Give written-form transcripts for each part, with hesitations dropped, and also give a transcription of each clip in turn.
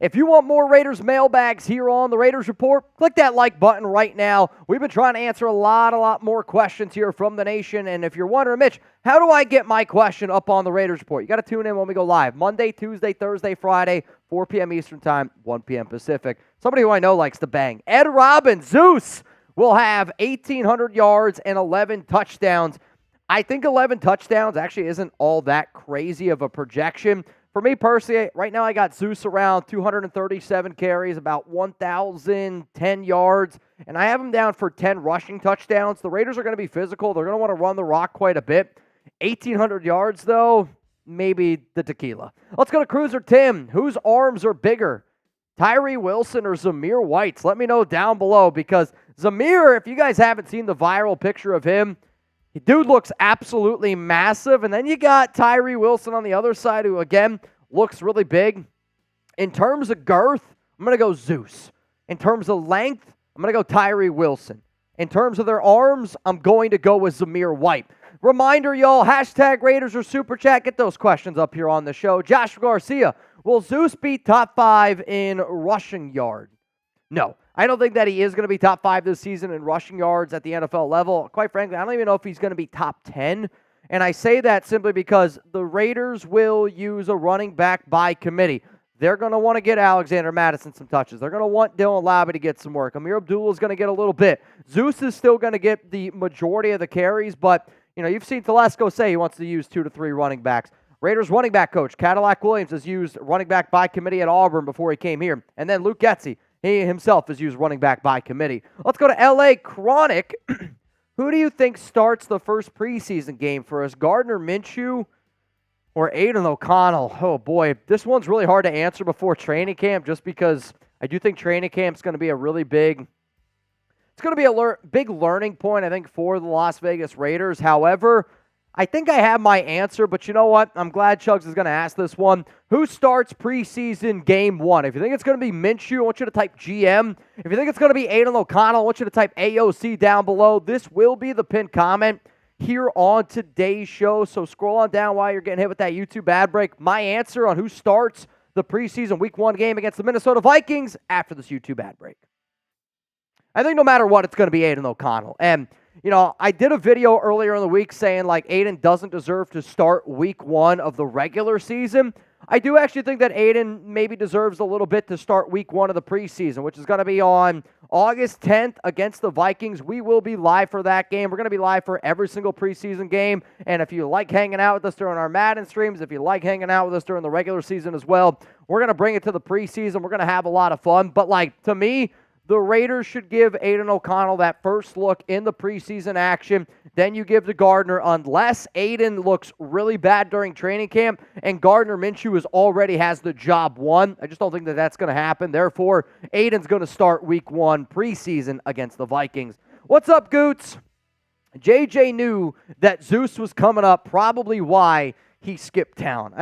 If you want more Raiders mailbags here on the Raiders Report, click that like button right now. We've been trying to answer a lot more questions here from the nation. And if you're wondering, Mitch, how do I get my question up on the Raiders Report? You got to tune in when we go live. Monday, Tuesday, Thursday, Friday, 4 p.m. Eastern Time, 1 p.m. Pacific. Somebody who I know likes to bang. Ed Robbins, Zeus, will have 1,800 yards and 11 touchdowns. I think 11 touchdowns actually isn't all that crazy of a projection. For me personally, right now I got Zeus around 237 carries, about 1,010 yards, and I have him down for 10 rushing touchdowns. The Raiders are going to be physical. They're going to want to run the rock quite a bit. 1,800 yards, though, maybe the tequila. Let's go to Cruiser Tim. Whose arms are bigger, Tyree Wilson or Zamir White's? Let me know down below, because Zamir, if you guys haven't seen the viral picture of him, the dude looks absolutely massive. And then you got Tyree Wilson on the other side, who, again, looks really big. In terms of girth, I'm going to go Zeus. In terms of length, I'm going to go Tyree Wilson. In terms of their arms, I'm going to go with Zamir White. Reminder, y'all, hashtag Raiders or Super Chat. Get those questions up here on the show. Josh Garcia, will Zeus be top 5 in rushing yard? No. I don't think that he is going to be top 5 this season in rushing yards at the NFL level. Quite frankly, I don't even know if he's going to be top 10. And I say that simply because the Raiders will use a running back by committee. They're going to want to get Alexander Madison some touches. They're going to want Dylan Labby to get some work. Amir Abdullah is going to get a little bit. Zeus is still going to get the majority of the carries, but you've seen Telesco say he wants to use 2 to 3 running backs. Raiders running back coach Cadillac Williams has used running back by committee at Auburn before he came here. And then Luke Getsy, he himself has used running back by committee. Let's go to L.A. Chronic. Who do you think starts the first preseason game for us, Gardner Minshew or Aidan O'Connell? Oh, boy. This one's really hard to answer before training camp, just because I do think training camp's going to be a really big – it's going to be a big learning point, I think, for the Las Vegas Raiders. However, I think I have my answer, but you know what? I'm glad Chugs is going to ask this one. Who starts preseason game 1? If you think it's going to be Minshew, I want you to type GM. If you think it's going to be Aidan O'Connell, I want you to type AOC down below. This will be the pinned comment here on today's show, so scroll on down while you're getting hit with that YouTube ad break. My answer on who starts the preseason Week 1 game against the Minnesota Vikings after this YouTube ad break. I think no matter what, it's going to be Aidan O'Connell. And I did a video earlier in the week saying, Aidan doesn't deserve to start Week 1 of the regular season. I do actually think that Aidan maybe deserves a little bit to start Week 1 of the preseason, which is going to be on August 10th against the Vikings. We will be live for that game. We're going to be live for every single preseason game. And if you like hanging out with us during our Madden streams, if you like hanging out with us during the regular season as well, we're going to bring it to the preseason. We're going to have a lot of fun. But, to me, the Raiders should give Aidan O'Connell that first look in the preseason action. Then you give to Gardner, unless Aidan looks really bad during training camp and Gardner Minshew already has the job won. I just don't think that that's going to happen. Therefore, Aidan's going to start Week 1 preseason against the Vikings. What's up, Goots? JJ knew that Zeus was coming up, probably why he skipped town.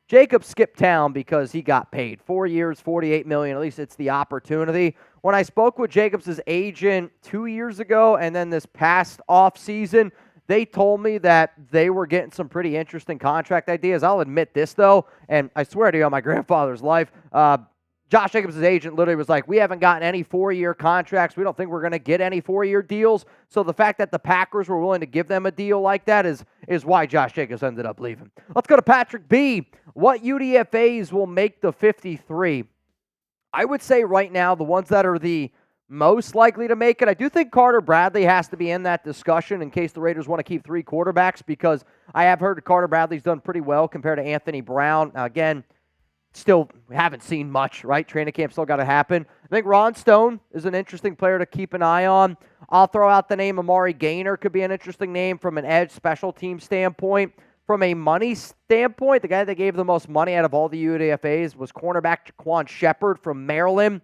Jacob skipped town because he got paid. 4 years, $48 million. At least it's the opportunity. When I spoke with Jacobs' agent 2 years ago and then this past offseason, they told me that they were getting some pretty interesting contract ideas. I'll admit this, though, and I swear to you on my grandfather's life, Josh Jacobs' agent literally was like, we haven't gotten any 4-year contracts. We don't think we're going to get any 4-year deals. So the fact that the Packers were willing to give them a deal like that is why Josh Jacobs ended up leaving. Let's go to Patrick B. What UDFAs will make the 53? I would say right now the ones that are the most likely to make it, I do think Carter Bradley has to be in that discussion in case the Raiders want to keep 3 quarterbacks, because I have heard Carter Bradley's done pretty well compared to Anthony Brown. Now, again, still haven't seen much, right? Training camp still got to happen. I think Ron Stone is an interesting player to keep an eye on. I'll throw out the name Amari Gaynor could be an interesting name from an edge special team standpoint. From a money standpoint, the guy that gave the most money out of all the UDFAs was cornerback Jaquan Shepard from Maryland.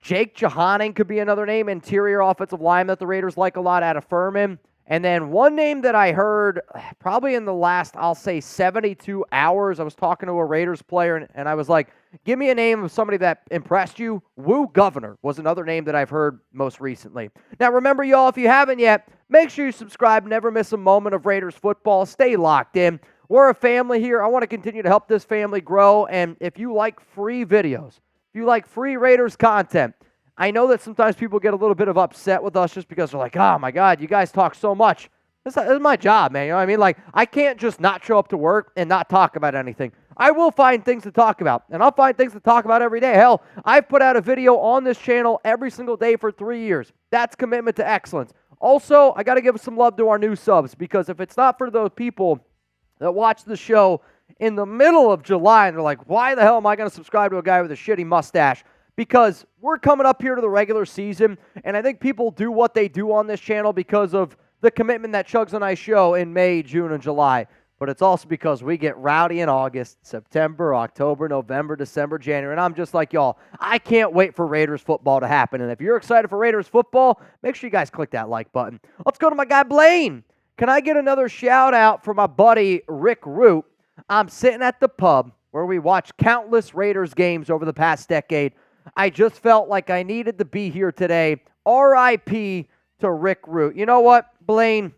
Jake Johanning could be another name, interior offensive lineman that the Raiders like a lot out of Furman. And then one name that I heard probably in the last, I'll say 72 hours, I was talking to a Raiders player, and I was like, give me a name of somebody that impressed you. Woo Governor was another name that I've heard most recently. Now, remember, y'all, if you haven't yet, make sure you subscribe. Never miss a moment of Raiders football. Stay locked in. We're a family here. I want to continue to help this family grow, and if you like free videos, if you like free Raiders content, I know that sometimes people get a little bit of upset with us just because they're like, oh my God, you guys talk so much. This is my job, man. You know what I mean? Like, I can't just not show up to work and not talk about anything. I will find things to talk about, and I'll find things to talk about every day. Hell, I've put out a video on this channel every single day for 3 years. That's commitment to excellence. Also, I got to give some love to our new subs, because if it's not for those people that watch the show in the middle of July and they're like, why the hell am I going to subscribe to a guy with a shitty mustache? Because we're coming up here to the regular season, and I think people do what they do on this channel because of the commitment that Chugs and I show in May, June, and July. But it's also because we get rowdy in August, September, October, November, December, January. And I'm just like y'all, I can't wait for Raiders football to happen. And if you're excited for Raiders football, make sure you guys click that like button. Let's go to my guy Blaine. Can I get another shout out for my buddy Rick Root? I'm sitting at the pub where we watched countless Raiders games over the past decade. I just felt like I needed to be here today. R.I.P. to Rick Root. You know what, Blaine?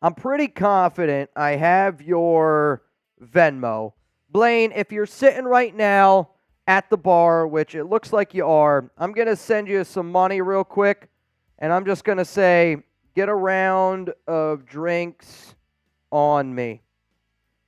I'm pretty confident I have your Venmo. Blaine, if you're sitting right now at the bar, which it looks like you are, I'm going to send you some money real quick, and I'm just going to say, get a round of drinks on me.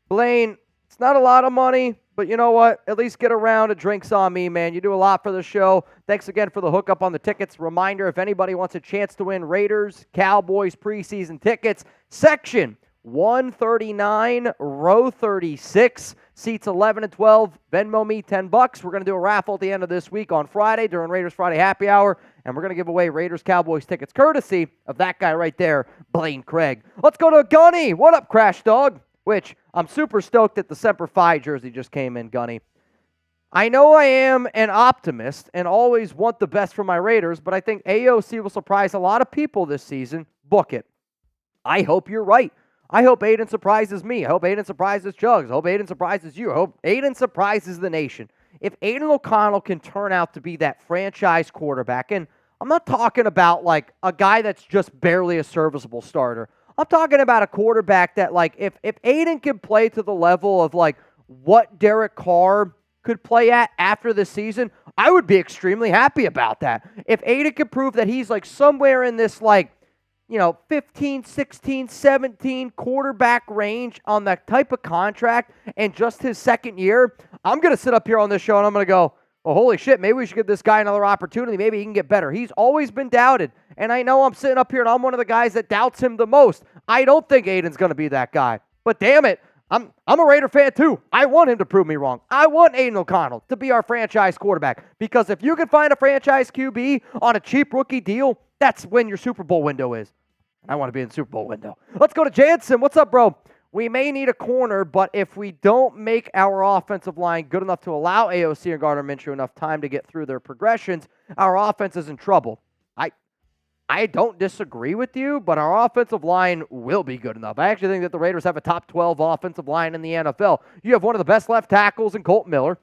Blaine, it's not a lot of money, but you know what? At least get a round of drinks on me, man. You do a lot for the show. Thanks again for the hookup on the tickets. Reminder, if anybody wants a chance to win Raiders, Cowboys preseason tickets, section 139, row 36, seats 11 and 12. Venmo me $10. We're going to do a raffle at the end of this week on Friday during Raiders Friday Happy Hour, and we're going to give away Raiders Cowboys tickets courtesy of that guy right there, Blaine Craig. Let's go to Gunny. What up, Crash Dog? Which I'm super stoked that the Semper Fi jersey just came in, Gunny. I know I am an optimist and always want the best for my Raiders, but I think AOC will surprise a lot of people this season. Book it. I hope you're right. I hope Aiden surprises me. I hope Aiden surprises Chugs. I hope Aiden surprises you. I hope Aiden surprises the nation. If Aidan O'Connell can turn out to be that franchise quarterback, and I'm not talking about like a guy that's just barely a serviceable starter. I'm talking about a quarterback that, like, if Aiden can play to the level of, like, what Derek Carr could play at after the season, I would be extremely happy about that. If Aiden can prove that he's, like, somewhere in this, like, 15, 16, 17 quarterback range on that type of contract and just his second year, I'm going to sit up here on this show and I'm going to go, oh, holy shit, maybe we should give this guy another opportunity. Maybe he can get better. He's always been doubted. And I know I'm sitting up here and I'm one of the guys that doubts him the most. I don't think Aiden's going to be that guy. But damn it, I'm a Raider fan too. I want him to prove me wrong. I want Aidan O'Connell to be our franchise quarterback. Because if you can find a franchise QB on a cheap rookie deal, that's when your Super Bowl window is. I want to be in the Super Bowl window. Let's go to Jansen. What's up, bro? We may need a corner, but if we don't make our offensive line good enough to allow AOC and Gardner Minshew enough time to get through their progressions, our offense is in trouble. I don't disagree with you, but our offensive line will be good enough. I actually think that the Raiders have a top 12 offensive line in the NFL. You have one of the best left tackles in Colt Miller.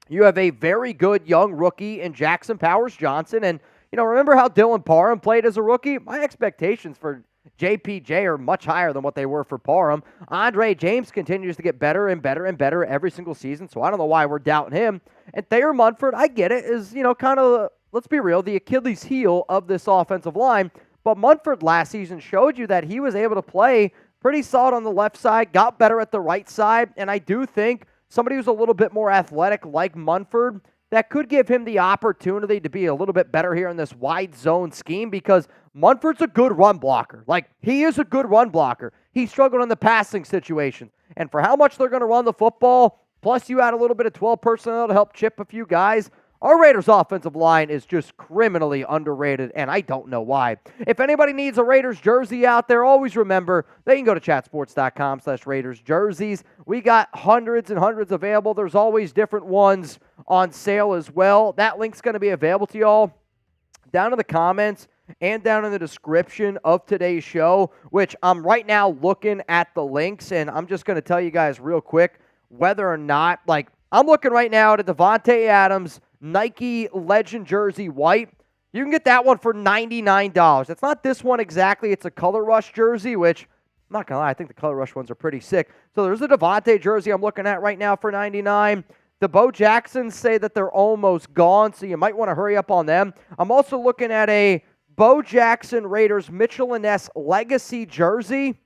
You have a very good young rookie in Jackson Powers-Johnson. And, remember how Dylan Parham played as a rookie? My expectations for JPJ are much higher than what they were for Parham. Andre James continues to get better and better and better every single season, so I don't know why we're doubting him. And Thayer Munford, I get it, is, kind of, let's be real, the Achilles heel of this offensive line. But Munford last season showed you that he was able to play pretty solid on the left side, got better at the right side, and I do think somebody who's a little bit more athletic like Munford, that could give him the opportunity to be a little bit better here in this wide zone scheme, because Munford's a good run blocker. Like, he is a good run blocker. He struggled in the passing situation. And for how much they're going to run the football, plus you add a little bit of 12 personnel to help chip a few guys, our Raiders offensive line is just criminally underrated, and I don't know why. If anybody needs a Raiders jersey out there, always remember, they can go to chatsports.com/Raiders jerseys. We got hundreds and hundreds available. There's always different ones on sale as well. That link's going to be available to y'all down in the comments and down in the description of today's show, which I'm right now looking at the links, and I'm just going to tell you guys real quick whether or not, I'm looking right now at Devontae Adams Nike Legend jersey white. You can get that one for $99. It's not this one exactly. It's a Color Rush jersey, which, I'm not going to lie, I think the Color Rush ones are pretty sick. So there's a Devontae jersey I'm looking at right now for $99. The Bo Jacksons say that they're almost gone, so you might want to hurry up on them. I'm also looking at a Bo Jackson Raiders Mitchell Renz Legacy jersey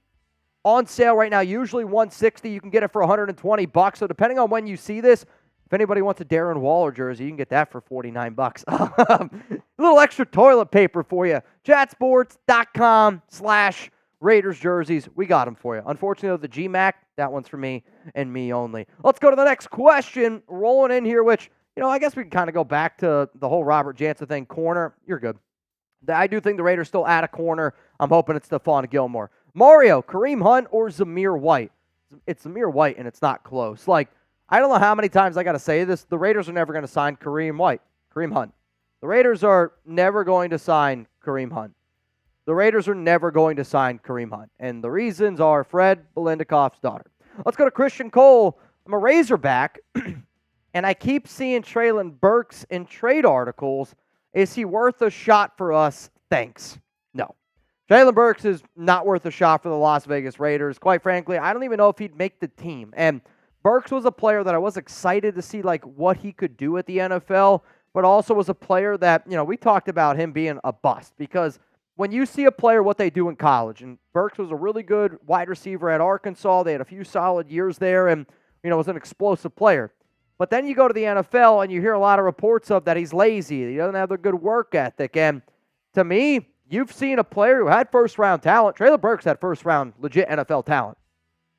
on sale right now, usually $160. You can get it for $120. So depending on when you see this, if anybody wants a Darren Waller jersey, you can get that for $49. A little extra toilet paper for you. Chatsports.com/Raiders jerseys. We got them for you. Unfortunately, the GMAC, that one's for me and me only. Let's go to the next question. Rolling in here, which, I guess we can kind of go back to the whole Robert Jansen thing. Corner, you're good. I do think the Raiders still add a corner. I'm hoping it's Stephon Gilmore. Mario, Kareem Hunt, or Zamir White? It's Zamir White, and it's not close. I don't know how many times I got to say this. The Raiders are never going to sign Kareem Hunt. The Raiders are never going to sign Kareem Hunt. The Raiders are never going to sign Kareem Hunt. And the reasons are Fred Belendikoff's daughter. Let's go to Christian Cole. I'm a Razorback, and I keep seeing Treylon Burks in trade articles. Is he worth a shot for us? Thanks. No. Treylon Burks is not worth a shot for the Las Vegas Raiders. Quite frankly, I don't even know if he'd make the team. And Burks was a player that I was excited to see what he could do at the NFL, but also was a player that, we talked about him being a bust because when you see a player what they do in college, and Burks was a really good wide receiver at Arkansas, they had a few solid years there and, was an explosive player. But then you go to the NFL and you hear a lot of reports of that he's lazy, he doesn't have a good work ethic. And to me, you've seen a player who had first-round talent. Treylon Burks had first-round legit NFL talent.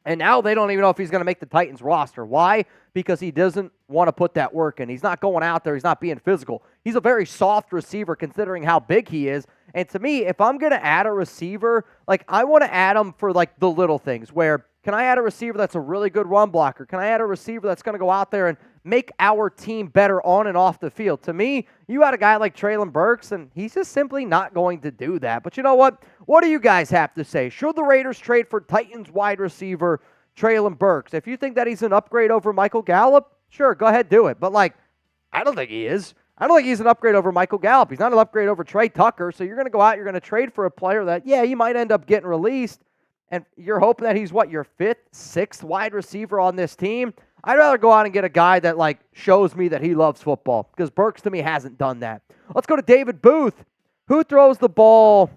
And now they don't even know if he's going to make the Titans roster. Why? Because he doesn't want to put that work in. He's not going out there. He's not being physical. He's a very soft receiver considering how big he is. And to me, if I'm going to add a receiver, I want to add him for, the little things where can I add a receiver that's a really good run blocker? Can I add a receiver that's going to go out there and make our team better on and off the field? To me, you had a guy like Treylon Burks, and he's just simply not going to do that. But you know what? What do you guys have to say? Should the Raiders trade for Titans wide receiver Treylon Burks? If you think that he's an upgrade over Michael Gallup, sure, go ahead, do it. But, I don't think he is. I don't think he's an upgrade over Michael Gallup. He's not an upgrade over Trey Tucker. So you're going to go out, you're going to trade for a player that, he might end up getting released, and you're hoping that he's, your fifth, sixth wide receiver on this team? I'd rather go out and get a guy that, shows me that he loves football, because Burks, to me, hasn't done that. Let's go to David Booth. Who throws the ball,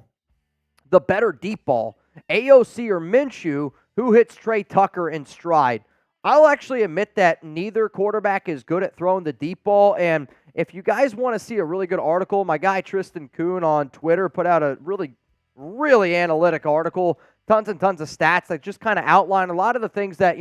the better deep ball, AOC or Minshew? Who hits Trey Tucker in stride? I'll actually admit that neither quarterback is good at throwing the deep ball, and if you guys want to see a really good article, my guy Tristan Kuhn on Twitter put out a really, really analytic article, tons and tons of stats that just kind of outline a lot of the things that,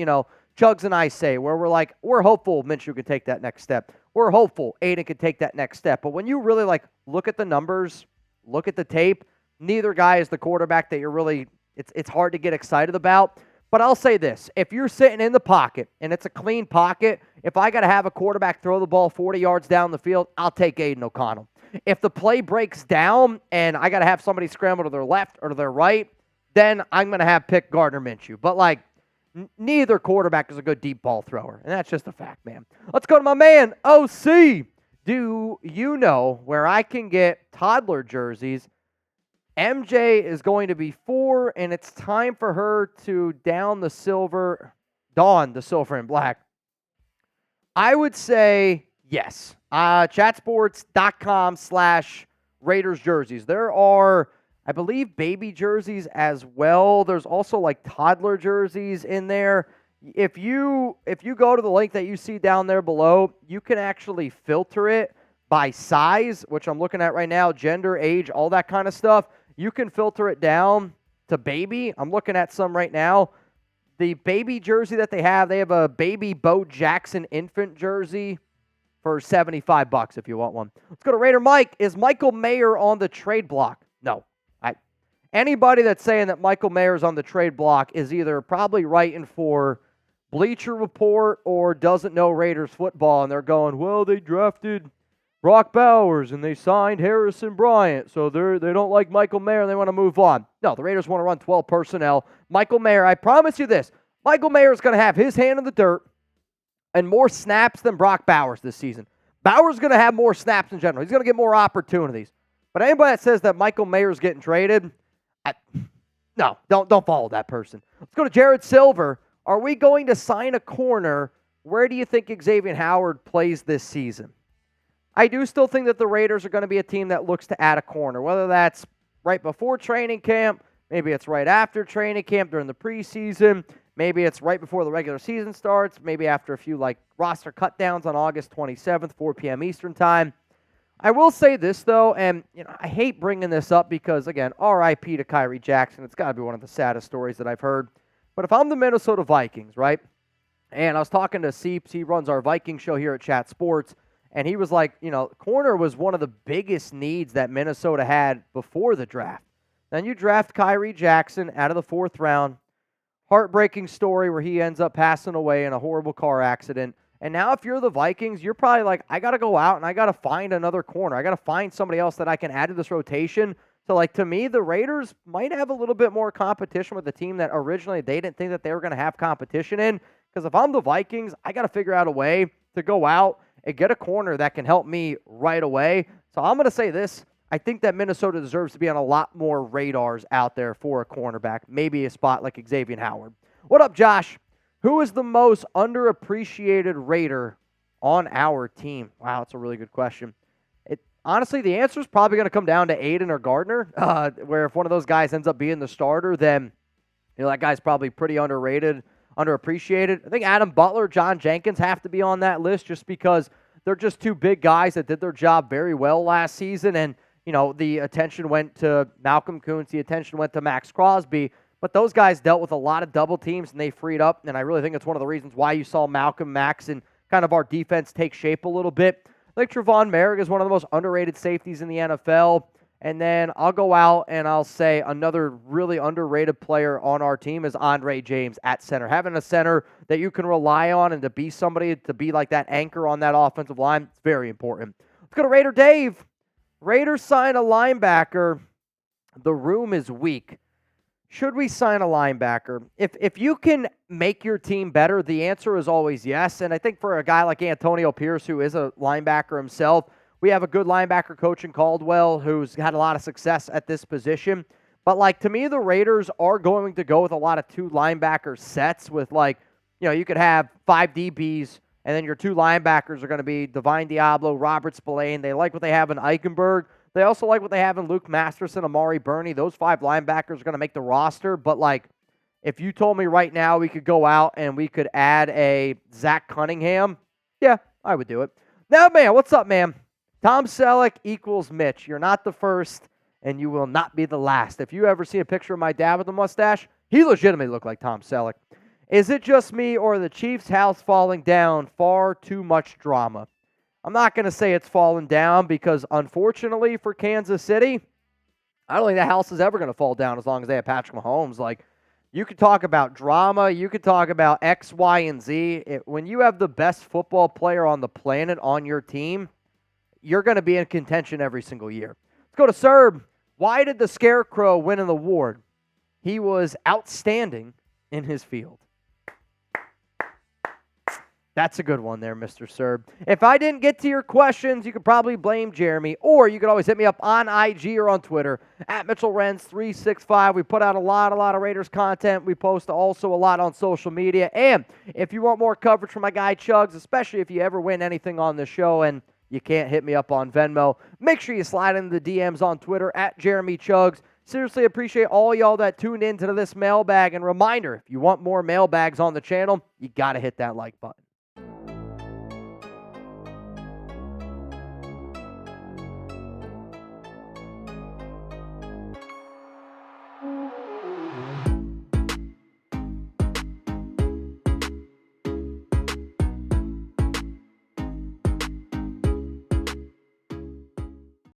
Chugs and I say, where we're hopeful Minshew could take that next step. We're hopeful Aiden could take that next step. But when you really, look at the numbers, look at the tape, neither guy is the quarterback that you're really, it's hard to get excited about. But I'll say this. If you're sitting in the pocket, and it's a clean pocket, if I got to have a quarterback throw the ball 40 yards down the field, I'll take Aidan O'Connell. If the play breaks down, and I got to have somebody scramble to their left or to their right, then I'm going to have pick Gardner Minshew. But, neither quarterback is a good deep ball thrower, and that's just a fact, man. Let's go to my man, OC. Do you know where I can get Toddler jerseys? MJ is going to be 4, and it's time for her to don the silver and black. I would say yes. Chatsports.com/Raiders jerseys. There are, I believe, baby jerseys as well. There's also toddler jerseys in there. If you go to the link that you see down there below, you can actually filter it by size, which I'm looking at right now, gender, age, all that kind of stuff. You can filter it down to baby. I'm looking at some right now. The baby jersey that they have a baby Bo Jackson infant jersey for $75 if you want one. Let's go to Raider Mike. Is Michael Mayer on the trade block? No. Anybody that's saying that Michael Mayer's on the trade block is either probably writing for Bleacher Report or doesn't know Raiders football, and they're going, well, they drafted Brock Bowers and they signed Harrison Bryant, so they don't like Michael Mayer and they want to move on. No, the Raiders want to run 12 personnel. Michael Mayer, I promise you this, Michael Mayer is going to have his hand in the dirt and more snaps than Brock Bowers this season. Bowers is going to have more snaps in general. He's going to get more opportunities. But anybody that says that Michael Mayer is getting traded, no, don't follow that person. Let's go to Jared Silver. Are we going to sign a corner where do you think Xavien Howard plays this season? I do still think that the Raiders are going to be a team that looks to add a corner, whether that's right before training camp, maybe it's right after training camp during the preseason, maybe it's right before the regular season starts, maybe after a few roster cutdowns on August 27th, 4 p.m. Eastern time. I will say this, though, and I hate bringing this up because, again, RIP to Kyrie Jackson. It's got to be one of the saddest stories that I've heard. But if I'm the Minnesota Vikings, right, and I was talking to Seeps, he runs our Viking show here at Chat Sports, and he was like, corner was one of the biggest needs that Minnesota had before the draft. Then you draft Kyrie Jackson out of the 4th round. Heartbreaking story where he ends up passing away in a horrible car accident. And now if you're the Vikings, you're probably like, I got to go out and I got to find another corner. I got to find somebody else that I can add to this rotation. So, to me, the Raiders might have a little bit more competition with the team that originally they didn't think that they were going to have competition in. Because if I'm the Vikings, I got to figure out a way to go out and get a corner that can help me right away. So I'm going to say this. I think that Minnesota deserves to be on a lot more radars out there for a cornerback, maybe a spot like Xavien Howard. What up, Josh? Who is the most underappreciated Raider on our team? Wow, that's a really good question. Honestly, the answer is probably going to come down to Aiden or Gardner, where if one of those guys ends up being the starter, then that guy's probably pretty underrated, underappreciated. I think Adam Butler, John Jenkins have to be on that list just because they're just two big guys that did their job very well last season. And, the attention went to Malcolm Kuntz, the attention went to Max Crosby. But those guys dealt with a lot of double teams, and they freed up. And I really think it's one of the reasons why you saw Malcolm, Max, and kind of our defense take shape a little bit. I think Treylon Burks is one of the most underrated safeties in the NFL. And then I'll go out and I'll say another really underrated player on our team is Andre James at center. Having a center that you can rely on and to be somebody to be like that anchor on that offensive line, it's very important. Let's go to Raider Dave. Raiders sign a linebacker. The room is weak. Should we sign a linebacker? If you can make your team better, the answer is always yes. And I think for a guy like Antonio Pierce, who is a linebacker himself, we have a good linebacker coach in Caldwell who's had a lot of success at this position. But, to me, the Raiders are going to go with a lot of 2 linebacker sets with, you could have 5 DBs, and then your 2 linebackers are going to be Divine Diablo, Robert Spillane. They like what they have in Eichenberg. They also like what they have in Luke Masterson, Amari Burney. Those 5 linebackers are going to make the roster. But, if you told me right now we could go out and we could add a Zach Cunningham, yeah, I would do it. Now, man, what's up, man? Tom Selleck equals Mitch. You're not the first, and you will not be the last. If you ever see a picture of my dad with a mustache, he legitimately looked like Tom Selleck. Is it just me or the Chiefs' house falling down? Far too much drama. I'm not going to say it's fallen down because, unfortunately for Kansas City, I don't think the house is ever going to fall down as long as they have Patrick Mahomes. You could talk about drama. You could talk about X, Y, and Z. When you have the best football player on the planet on your team, you're going to be in contention every single year. Let's go to Serb. Why did the Scarecrow win an award? He was outstanding in his field. That's a good one there, Mr. Serb. If I didn't get to your questions, you could probably blame Jeremy, or you could always hit me up on IG or on Twitter, at Mitchell Renz 365. We put out a lot of Raiders content. We post also a lot on social media. And if you want more coverage from my guy Chugs, especially if you ever win anything on the show and you can't hit me up on Venmo, make sure you slide into the DMs on Twitter, at Jeremy Chugs. Seriously appreciate all y'all that tuned into this mailbag. And reminder, if you want more mailbags on the channel, you got to hit that like button.